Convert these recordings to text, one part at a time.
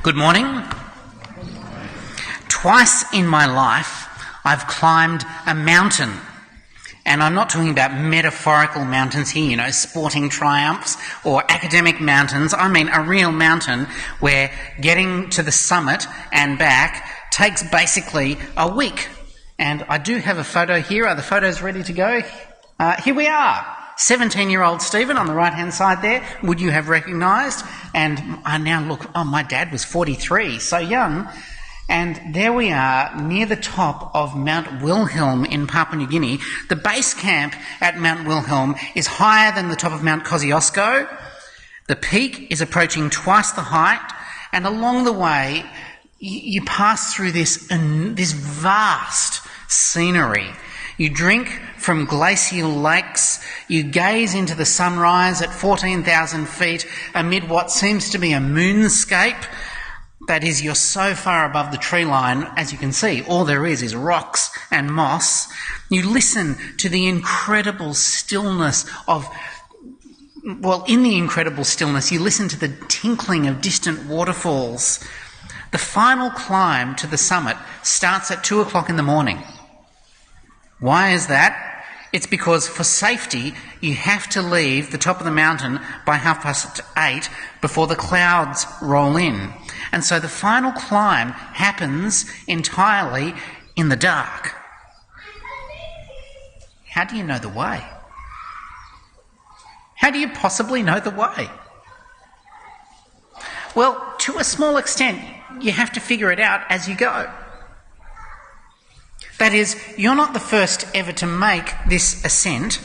Good morning. Twice in my life, I've climbed a mountain. And I'm not talking about metaphorical mountains here, sporting triumphs or academic mountains. I mean a real mountain where getting to the summit and back takes basically a week. And I do have a photo here. Are the photos ready to go? Here we are. 17-year-old Stephen on the right-hand side there, would you have recognised? And I now look, my dad was 43, so young. And there we are near the top of Mount Wilhelm in Papua New Guinea. The base camp at Mount Wilhelm is higher than the top of Mount Kosciuszko. The peak is approaching twice the height, and along the way you pass through this vast scenery. You drink from glacial lakes, you gaze into the sunrise at 14,000 feet amid what seems to be a moonscape. That is, you're so far above the tree line, as you can see, all there is rocks and moss. You listen to the incredible stillness in the incredible stillness, you listen to the tinkling of distant waterfalls. The final climb to the summit starts at 2 o'clock in the morning. Why is that? It's because for safety, you have to leave the top of the mountain by 8:30 before the clouds roll in. And so the final climb happens entirely in the dark. How do you know the way? How do you possibly know the way? Well, to a small extent, you have to figure it out as you go. That is, you're not the first ever to make this ascent.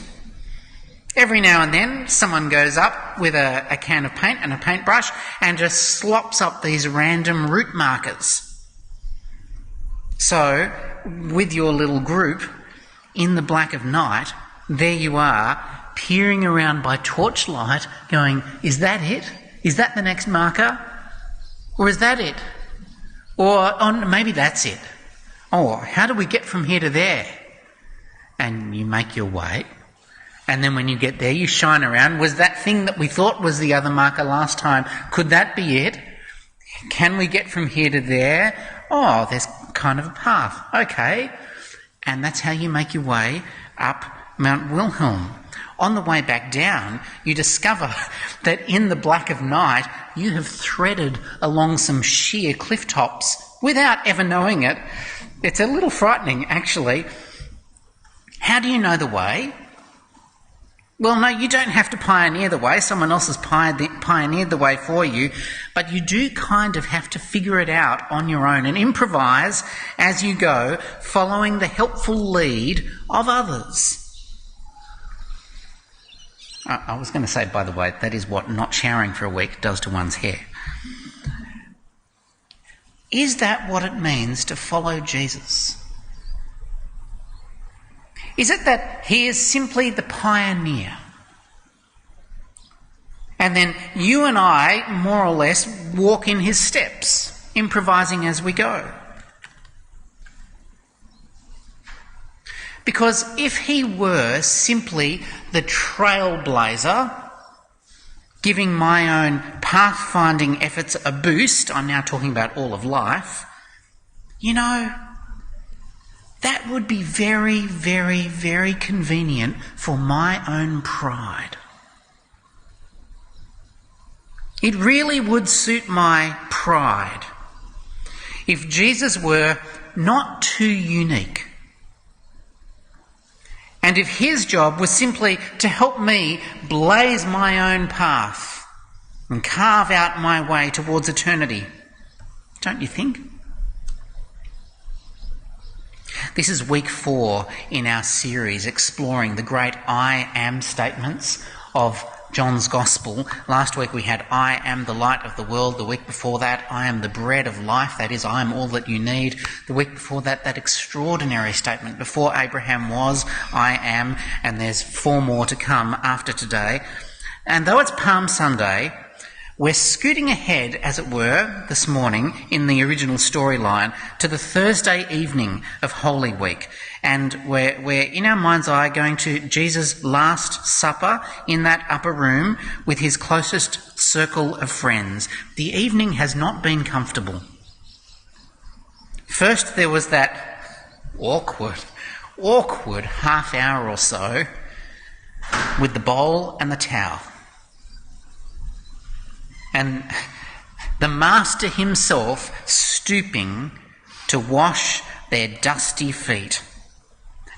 Every now and then, someone goes up with a can of paint and a paintbrush and just slops up these random route markers. So, with your little group, in the black of night, there you are, peering around by torchlight, going, is that it? Is that the next marker? Or is that it? Or maybe that's it. Oh, how do we get from here to there? And you make your way. And then when you get there, you shine around. Was that thing that we thought was the other marker last time, could that be it? Can we get from here to there? Oh, there's kind of a path. Okay. And that's how you make your way up Mount Wilhelm. On the way back down, you discover that in the black of night, you have threaded along some sheer cliff tops without ever knowing it. It's a little frightening, actually. How do you know the way? Well, no, you don't have to pioneer the way. Someone else has pioneered the way for you. But you do kind of have to figure it out on your own and improvise as you go, following the helpful lead of others. I was going to say, by the way, that is what not showering for a week does to one's hair. Is that what it means to follow Jesus? Is it that he is simply the pioneer? And then you and I, more or less, walk in his steps, improvising as we go. Because if he were simply the trailblazer, giving my own pathfinding efforts a boost, I'm now talking about all of life, that would be very, very, very convenient for my own pride. It really would suit my pride if Jesus were not too unique. And if his job was simply to help me blaze my own path and carve out my way towards eternity, don't you think? This is week 4 in our series exploring the great I am statements of John's Gospel. Last week we had I am the light of the world. The week before that, I am the bread of life. That is, I am all that you need. The week before that, that extraordinary statement, before Abraham was, I am, and there's 4 more to come after today. And though it's Palm Sunday, we're scooting ahead, as it were, this morning in the original storyline to the Thursday evening of Holy Week. And we're in our mind's eye going to Jesus' Last Supper in that upper room with his closest circle of friends, the evening has not been comfortable. First there was that awkward half hour or so with the bowl and the towel. And the master himself stooping to wash their dusty feet.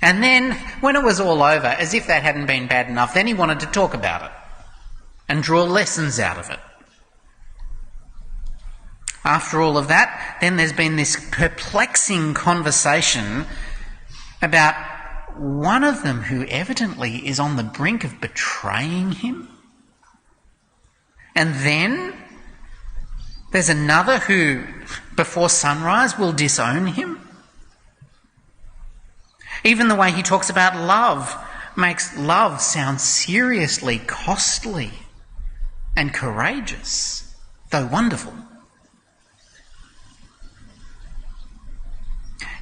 And then, when it was all over, as if that hadn't been bad enough, then he wanted to talk about it and draw lessons out of it. After all of that, then there's been this perplexing conversation about one of them who evidently is on the brink of betraying him. And then there's another who, before sunrise, will disown him. Even the way he talks about love makes love sound seriously costly and courageous, though wonderful.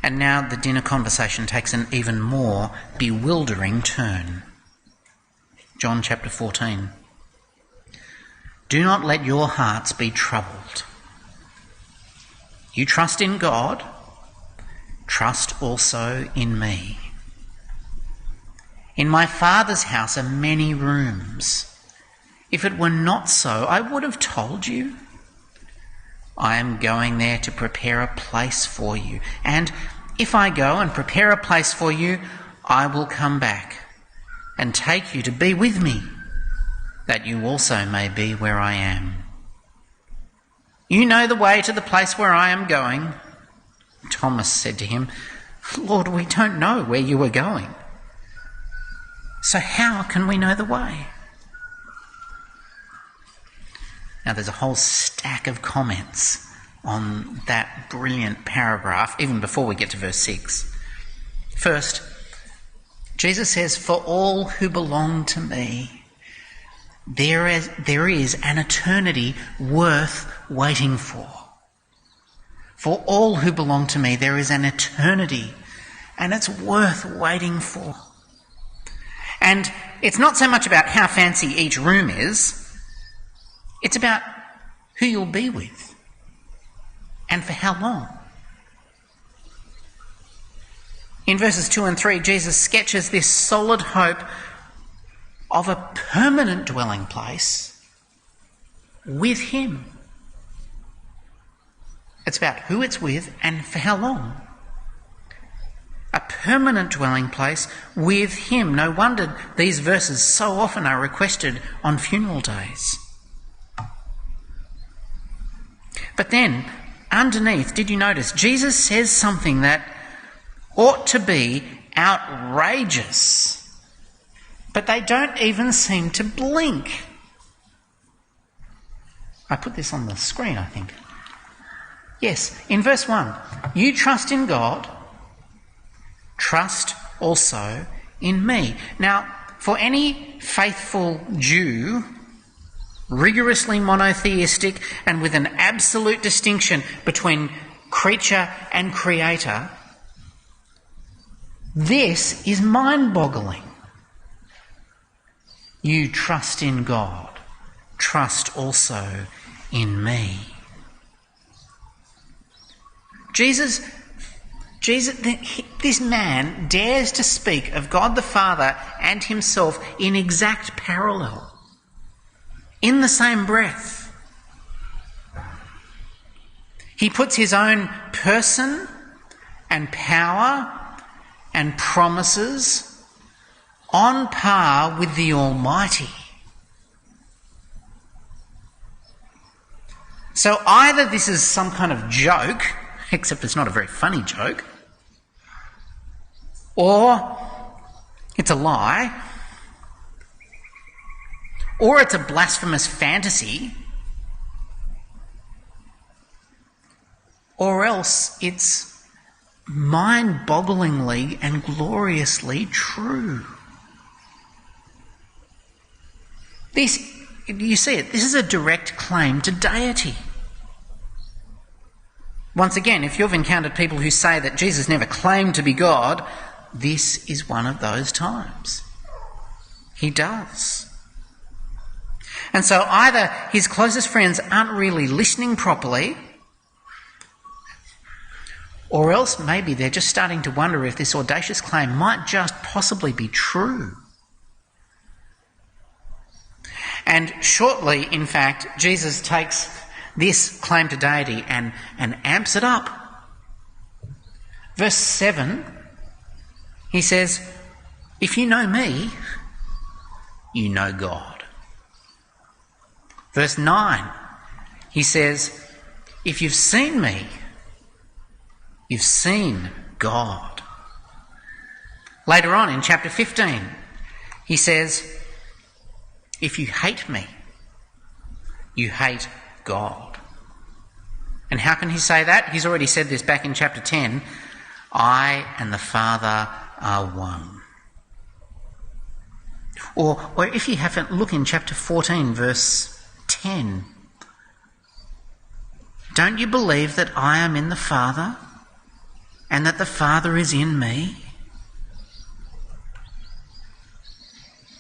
And now the dinner conversation takes an even more bewildering turn. John chapter 14. Do not let your hearts be troubled. You trust in God, trust also in me. In my Father's house are many rooms. If it were not so, I would have told you. I am going there to prepare a place for you. And if I go and prepare a place for you, I will come back and take you to be with me, that you also may be where I am. You know the way to the place where I am going. Thomas said to him, Lord, we don't know where you are going. So how can we know the way? Now there's a whole stack of comments on that brilliant paragraph, even before we get to verse 6. First, Jesus says, for all who belong to me, there is an eternity worth waiting for. For all who belong to me, there is an eternity, and it's worth waiting for. And it's not so much about how fancy each room is, it's about who you'll be with and for how long. In verses 2 and 3, Jesus sketches this solid hope of a permanent dwelling place with him. It's about who it's with and for how long. A permanent dwelling place with him. No wonder these verses so often are requested on funeral days. But then, underneath, did you notice, Jesus says something that ought to be outrageous, but they don't even seem to blink. I put this on the screen, I think. Yes, in verse 1, you trust in God, trust also in me. Now, for any faithful Jew, rigorously monotheistic and with an absolute distinction between creature and creator, this is mind-boggling. You trust in God, trust also in me. This man dares to speak of God the Father and himself in exact parallel, in the same breath. He puts his own person and power and promises on par with the Almighty. So either this is some kind of joke, except it's not a very funny joke, or it's a lie, or it's a blasphemous fantasy, or else it's mind-bogglingly and gloriously true. This, you see it, this is a direct claim to deity. Once again, if you've encountered people who say that Jesus never claimed to be God, this is one of those times. He does. And so either his closest friends aren't really listening properly, or else maybe they're just starting to wonder if this audacious claim might just possibly be true. And shortly, in fact, Jesus takes this claim to deity and amps it up. Verse 7, he says, "If you know me, you know God." Verse 9, he says, "If you've seen me, you've seen God." Later on in chapter 15, he says, "If you hate me, you hate God." And how can he say that? He's already said this back in chapter 10, "I and the Father are one." Or if you haven't, look in chapter 14, verse 10. "Don't you believe that I am in the Father and that the Father is in me?"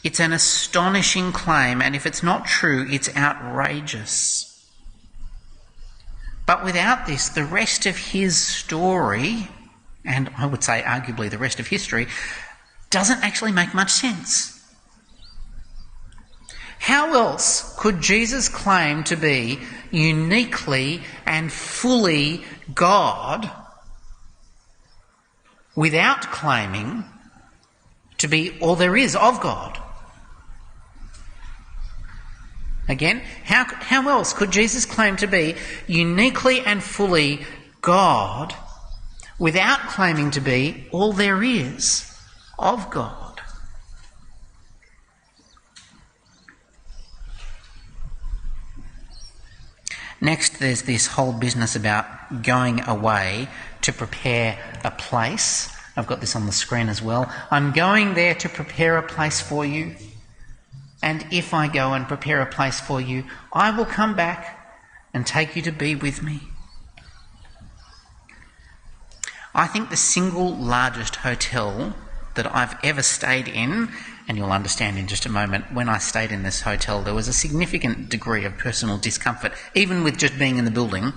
It's an astonishing claim, and if it's not true, it's outrageous. But without this, the rest of his story, and I would say arguably the rest of history, doesn't actually make much sense. How else could Jesus claim to be uniquely and fully God without claiming to be all there is of God? Again, how else could Jesus claim to be uniquely and fully God without claiming to be all there is of God? Next, there's this whole business about going away to prepare a place. I've got this on the screen as well. "I'm going there to prepare a place for you. And if I go and prepare a place for you, I will come back and take you to be with me." I think the single largest hotel that I've ever stayed in, and you'll understand in just a moment, when I stayed in this hotel, there was a significant degree of personal discomfort, even with just being in the building.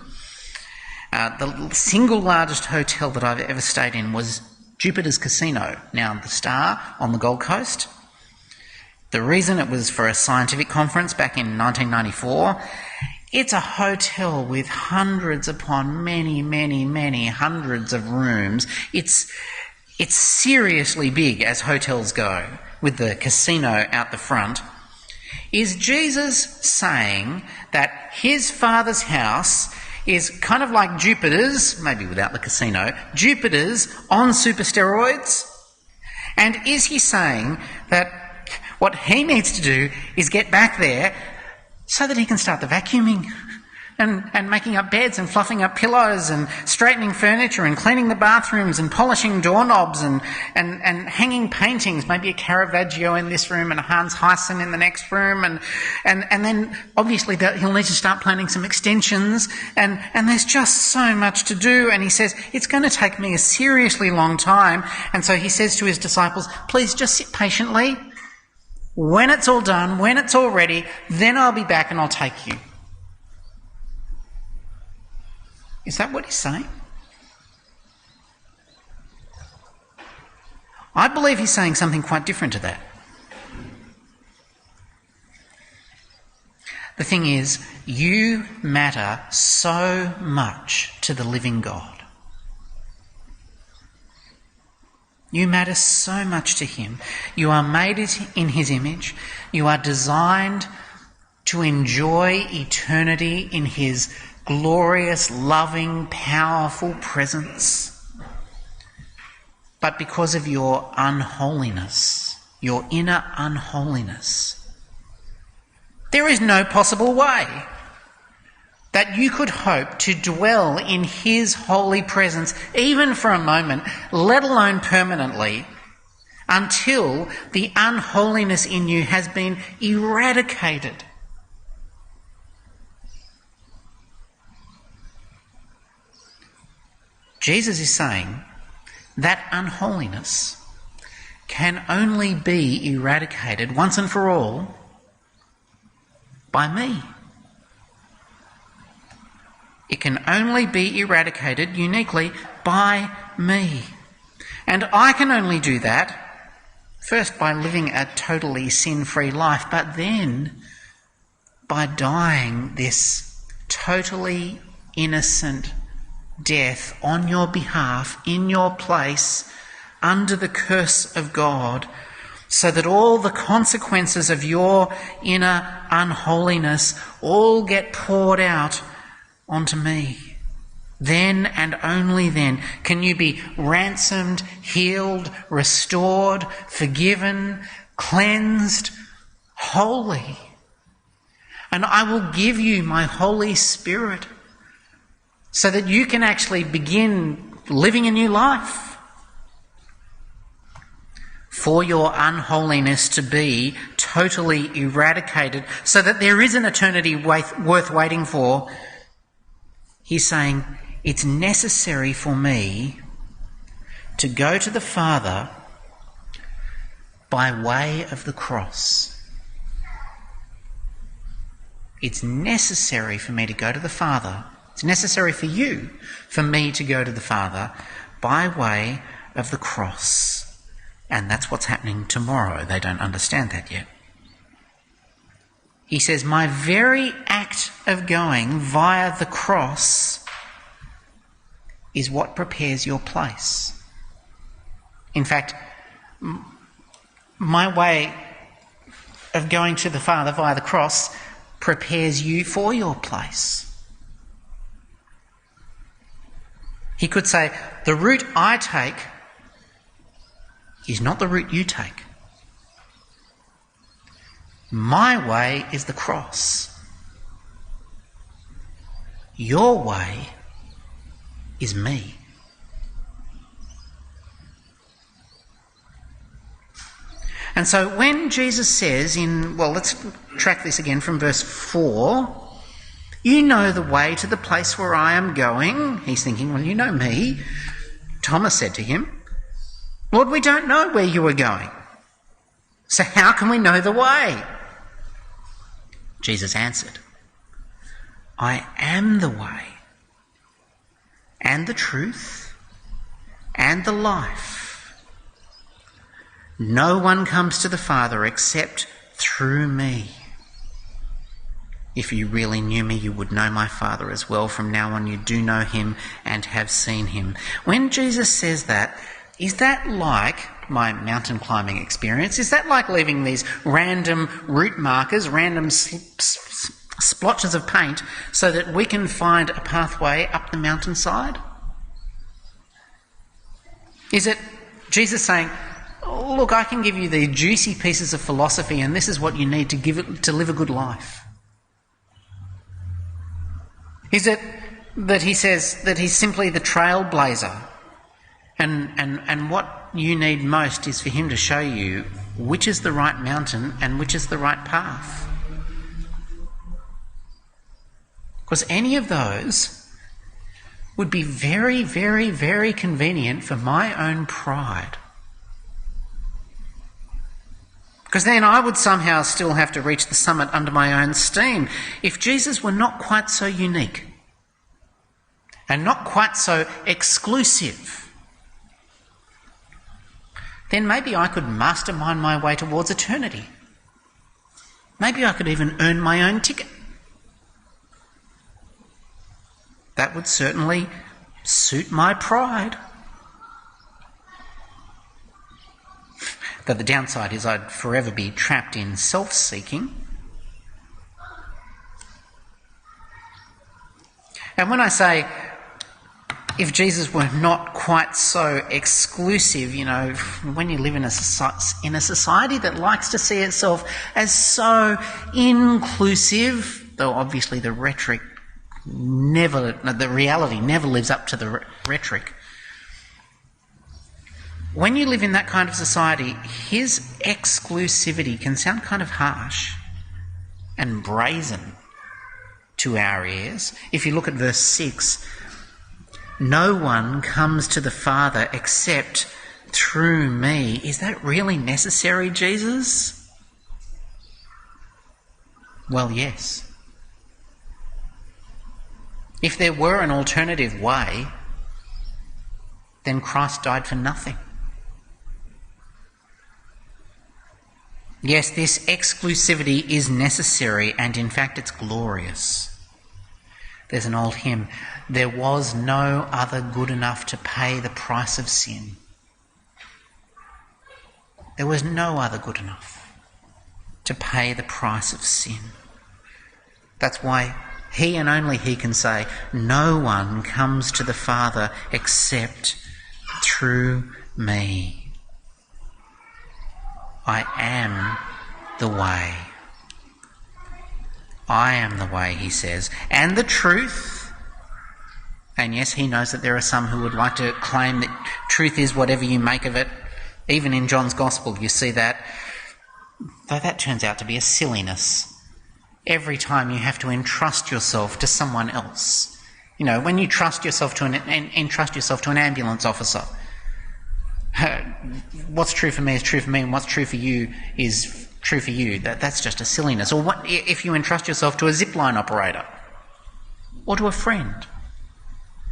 The single largest hotel that I've ever stayed in was Jupiter's Casino, now the Star on the Gold Coast. The reason it was for a scientific conference back in 1994, it's a hotel with hundreds upon many hundreds of rooms. It's seriously big as hotels go, with the casino out the front. Is Jesus saying that his Father's house is kind of like Jupiter's, maybe without the casino, Jupiter's on super steroids? And is he saying that what he needs to do is get back there so that he can start the vacuuming and making up beds and fluffing up pillows and straightening furniture and cleaning the bathrooms and polishing doorknobs and hanging paintings, maybe a Caravaggio in this room and a Hans Heissen in the next room, and then obviously he'll need to start planning some extensions, and there's just so much to do. And he says, it's going to take me a seriously long time. And so he says to his disciples, please just sit patiently. When it's all done, when it's all ready, then I'll be back and I'll take you. Is that what he's saying? I believe he's saying something quite different to that. The thing is, you matter so much to the living God. You matter so much to him. You are made in his image. You are designed to enjoy eternity in his glorious, loving, powerful presence. But because of your unholiness, your inner unholiness, there is no possible way that you could hope to dwell in his holy presence, even for a moment, let alone permanently, until the unholiness in you has been eradicated. Jesus is saying that unholiness can only be eradicated once and for all by me. It can only be eradicated uniquely by me. And I can only do that, first by living a totally sin-free life, but then by dying this totally innocent death on your behalf, in your place, under the curse of God, so that all the consequences of your inner unholiness all get poured out onto me. Then and only then can you be ransomed, healed, restored, forgiven, cleansed, holy. And I will give you my Holy Spirit so that you can actually begin living a new life. For your unholiness to be totally eradicated so that there is an eternity worth waiting for, he's saying, it's necessary for me to go to the Father by way of the cross. It's necessary for me to go to the Father. It's necessary for you, for me to go to the Father by way of the cross. And that's what's happening tomorrow. They don't understand that yet. He says, my very act of going via the cross is what prepares your place. In fact, my way of going to the Father via the cross prepares you for your place. He could say, the route I take is not the route you take. My way is the cross. Your way is me. And so when Jesus says let's track this again from verse 4, you know the way to the place where I am going. He's thinking, well, you know me. Thomas said to him, Lord, we don't know where you are going. So how can we know the way? Jesus answered, I am the way and the truth and the life. No one comes to the Father except through me. If you really knew me, you would know my Father as well. From now on, you do know him and have seen him. When Jesus says that, is that like my mountain climbing experience? Is that like leaving these random route markers, random splotches of paint, so that we can find a pathway up the mountainside? Is it Jesus saying, oh, look, I can give you the juicy pieces of philosophy and this is what you need to live a good life? Is it that he says that he's simply the trailblazer and what you need most is for him to show you which is the right mountain and which is the right path? Because any of those would be very, very, very convenient for my own pride. Because then I would somehow still have to reach the summit under my own steam. If Jesus were not quite so unique and not quite so exclusive, then maybe I could mastermind my way towards eternity. Maybe I could even earn my own ticket. That would certainly suit my pride. Though the downside is I'd forever be trapped in self-seeking. And when I say, if Jesus were not quite so exclusive, when you live in a society that likes to see itself as so inclusive, though obviously the reality never lives up to the rhetoric. When you live in that kind of society, his exclusivity can sound kind of harsh and brazen to our ears. If you look at verse 6, no one comes to the Father except through me. Is that really necessary, Jesus? Well, yes. If there were an alternative way, then Christ died for nothing. Yes, this exclusivity is necessary, and in fact it's glorious. There's an old hymn, there was no other good enough to pay the price of sin. There was no other good enough to pay the price of sin. That's why he and only he can say, no one comes to the Father except through me. I am the way. I am the way, he says, and the truth. And yes, he knows that there are some who would like to claim that truth is whatever you make of it. Even in John's Gospel, you see that. Though that turns out to be a silliness. Every time you have to entrust yourself to someone else. You know, when you entrust yourself to an ambulance officer, what's true for me is true for me, and what's true for you is true for you. That's just a silliness. Or what if you entrust yourself to a zipline operator or to a friend?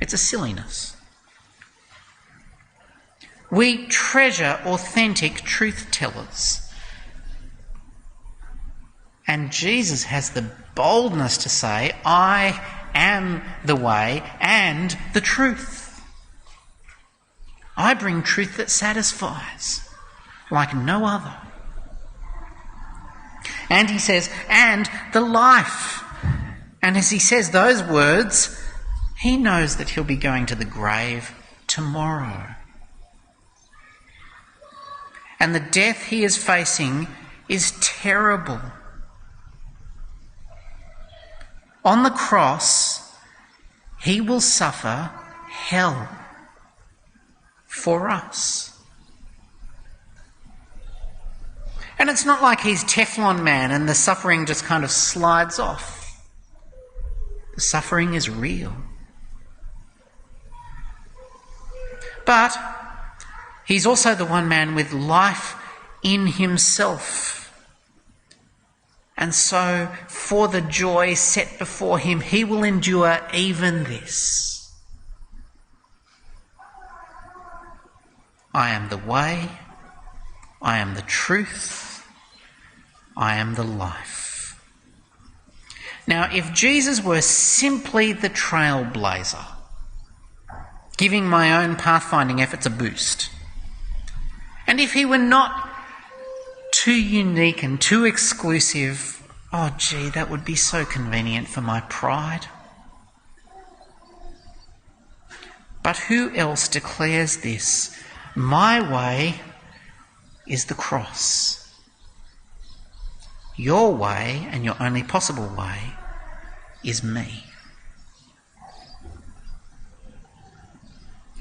It's a silliness. We treasure authentic truth tellers. And Jesus has the boldness to say, I am the way and the truth. I bring truth that satisfies, like no other. And he says, and the life. And as he says those words, he knows that he'll be going to the grave tomorrow. And the death he is facing is terrible. On the cross, he will suffer hell for us. And it's not like he's Teflon Man and the suffering just kind of slides off. The suffering is real. But he's also the one man with life in himself. And so, for the joy set before him, he will endure even this. I am the way, I am the truth, I am the life. Now, if Jesus were simply the trailblazer, giving my own pathfinding efforts a boost, and if he were not too unique and too exclusive, oh gee, that would be so convenient for my pride. But who else declares this? My way is the cross. Your way, and your only possible way, is me.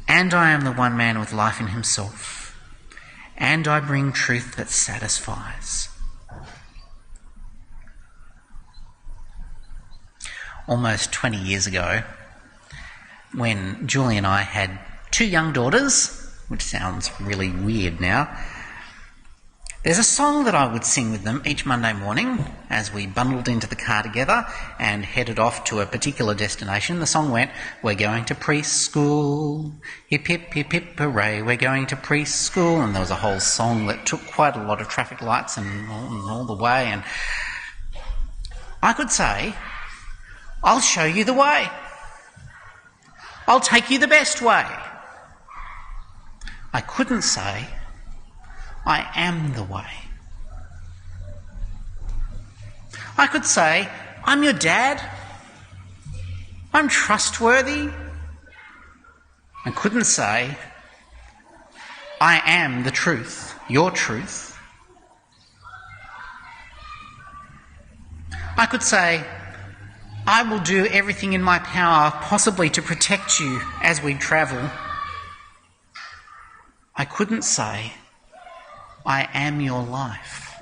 And I am the one man with life in himself. And I bring truth that satisfies. Almost 20 years ago, when Julie and I had 2 young daughters, which sounds really weird now, there's a song that I would sing with them each Monday morning as we bundled into the car together and headed off to a particular destination. The song went, we're going to preschool, hip hip hip hip hooray, we're going to preschool. And there was a whole song that took quite a lot of traffic lights and all the way. And I could say, I'll show you the way. I'll take you the best way. I couldn't say, I am the way. I could say, I'm your dad. I'm trustworthy. I couldn't say, I am the truth, your truth. I could say, I will do everything in my power possibly to protect you as we travel. I couldn't say, I am your life.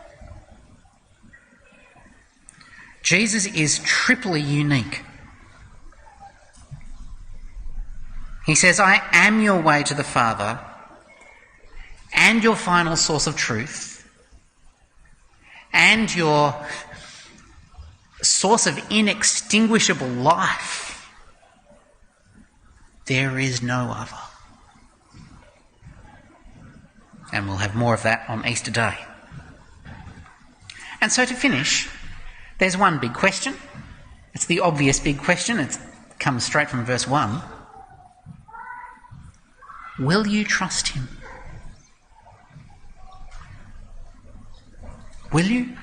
Jesus is triply unique. He says, I am your way to the Father and your final source of truth and your source of inextinguishable life. There is no other. And we'll have more of that on Easter Day. And so to finish, there's one big question. It's the obvious big question. It comes straight from verse 1. Will you trust him? Will you?